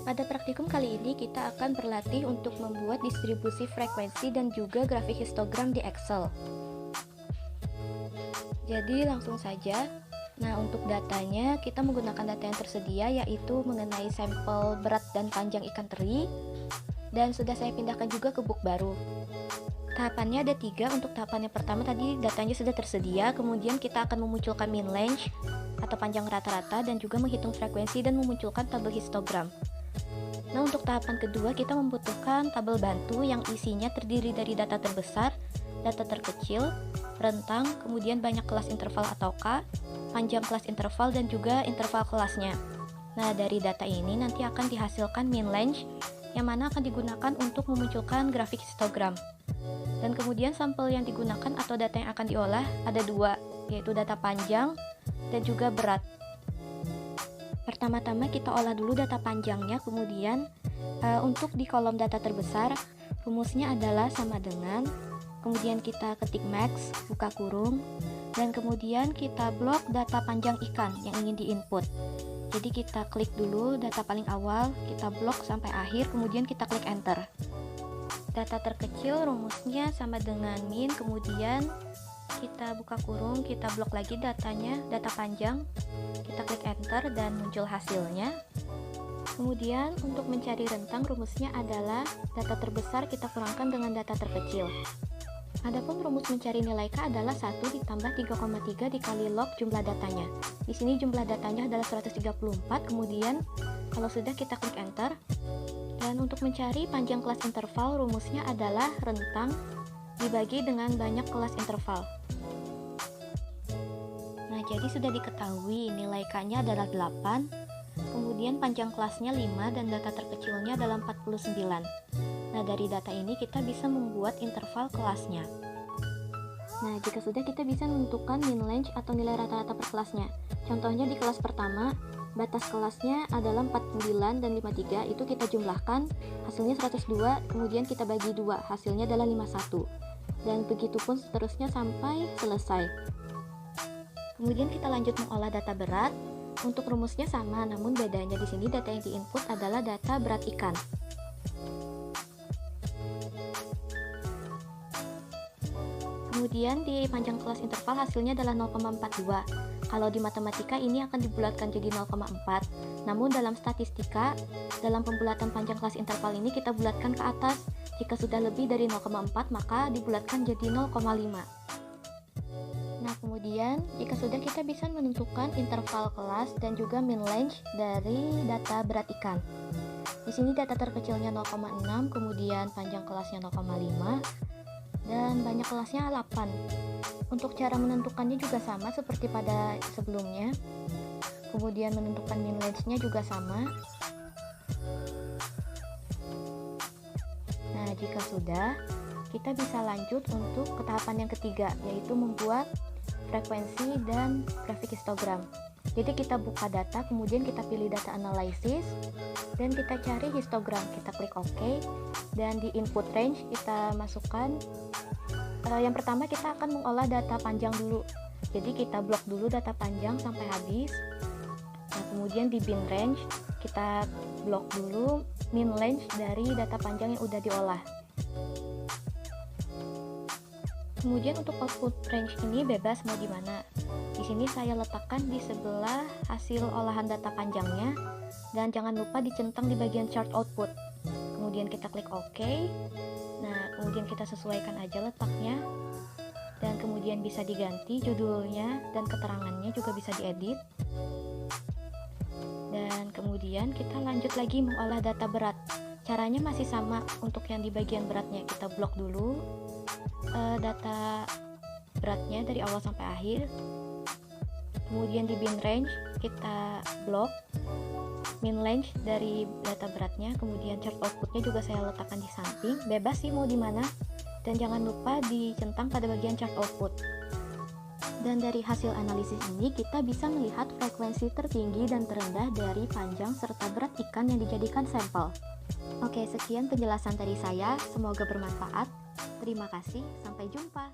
Pada praktikum kali ini kita akan berlatih untuk membuat distribusi frekuensi dan juga grafik histogram di Excel. Jadi langsung saja. Nah, untuk datanya kita menggunakan data yang tersedia, yaitu mengenai sampel berat dan panjang ikan teri, dan sudah saya pindahkan juga ke book baru. Tahapannya ada 3. Untuk tahapan yang pertama tadi datanya sudah tersedia, kemudian kita akan memunculkan mean length atau panjang rata-rata dan juga menghitung frekuensi dan memunculkan tabel histogram. Nah, untuk tahapan kedua kita membutuhkan tabel bantu yang isinya terdiri dari data terbesar, data terkecil, rentang, kemudian banyak kelas interval atau K, panjang kelas interval, dan juga interval kelasnya. Nah, dari data ini nanti akan dihasilkan mean length yang mana akan digunakan untuk memunculkan grafik histogram. Dan kemudian sampel yang digunakan atau data yang akan diolah ada 2, yaitu data panjang dan juga berat. Pertama-tama kita olah dulu data panjangnya, kemudian untuk di kolom data terbesar rumusnya adalah sama dengan, kemudian kita ketik max, buka kurung, dan kemudian kita blok data panjang ikan yang ingin diinput. Jadi kita klik dulu data paling awal, kita blok sampai akhir, kemudian kita klik enter. Data terkecil rumusnya sama dengan min, kemudian kita buka kurung, kita blok lagi datanya, data panjang, kita klik enter dan muncul hasilnya. Kemudian untuk mencari rentang rumusnya adalah data terbesar kita kurangkan dengan data terkecil. Adapun rumus mencari nilai K adalah 1 ditambah 3,3 dikali log jumlah datanya. Di sini jumlah datanya adalah 134, kemudian kalau sudah kita klik enter. Dan untuk mencari panjang kelas interval rumusnya adalah rentang dibagi dengan banyak kelas interval. Nah, jadi sudah diketahui nilai K-nya adalah 8, kemudian panjang kelasnya 5 dan data terkecilnya adalah 49. Nah, dari data ini kita bisa membuat interval kelasnya. Nah, jika sudah kita bisa menentukan mean length atau nilai rata-rata per kelasnya. Contohnya di kelas pertama, batas kelasnya adalah 49 dan 53, itu kita jumlahkan, hasilnya 102, kemudian kita bagi 2, hasilnya adalah 51. Dan begitu pun seterusnya sampai selesai. Kemudian kita lanjut mengolah data berat. Untuk rumusnya sama, namun bedanya di sini data yang diinput adalah data berat ikan. Kemudian di panjang kelas interval hasilnya adalah 0,42. Kalau di matematika ini akan dibulatkan jadi 0,4. Namun dalam statistika, dalam pembulatan panjang kelas interval ini kita bulatkan ke atas. Jika sudah lebih dari 0,4 maka dibulatkan jadi 0,5. Nah, kemudian jika sudah kita bisa menentukan interval kelas dan juga mean length dari data berat ikan. Di sini data terkecilnya 0,6, kemudian panjang kelasnya 0,5 dan banyak kelasnya 8. Untuk cara menentukannya juga sama seperti pada sebelumnya. Kemudian menentukan mean length-nya juga sama. Nah, jika sudah, kita bisa lanjut untuk ke tahapan yang ketiga, yaitu membuat frekuensi dan grafik histogram. Jadi kita buka data, kemudian kita pilih data analisis, dan kita cari histogram. Kita klik OK, dan di input range kita masukkan. Yang pertama kita akan mengolah data panjang dulu. Jadi kita blok dulu data panjang sampai habis. Nah, kemudian di bin range kita blok dulu mean length dari data panjang yang udah diolah. Kemudian untuk output range ini bebas mau di mana. Di sini saya letakkan di sebelah hasil olahan data panjangnya, dan jangan lupa dicentang di bagian chart output. Kemudian kita klik OK. Nah, kemudian kita sesuaikan aja letaknya, dan kemudian bisa diganti judulnya dan keterangannya juga bisa diedit. Dan kemudian kita lanjut lagi mengolah data berat. Caranya masih sama. Untuk yang di bagian beratnya kita blok dulu data beratnya dari awal sampai akhir. Kemudian di bin range kita blok mean length dari data beratnya, kemudian chart outputnya juga saya letakkan di samping. Bebas sih mau di mana, dan jangan lupa dicentang pada bagian chart output. Dan dari hasil analisis ini kita bisa melihat frekuensi tertinggi dan terendah dari panjang serta berat ikan yang dijadikan sampel. Oke, sekian penjelasan dari saya, semoga bermanfaat. Terima kasih, sampai jumpa.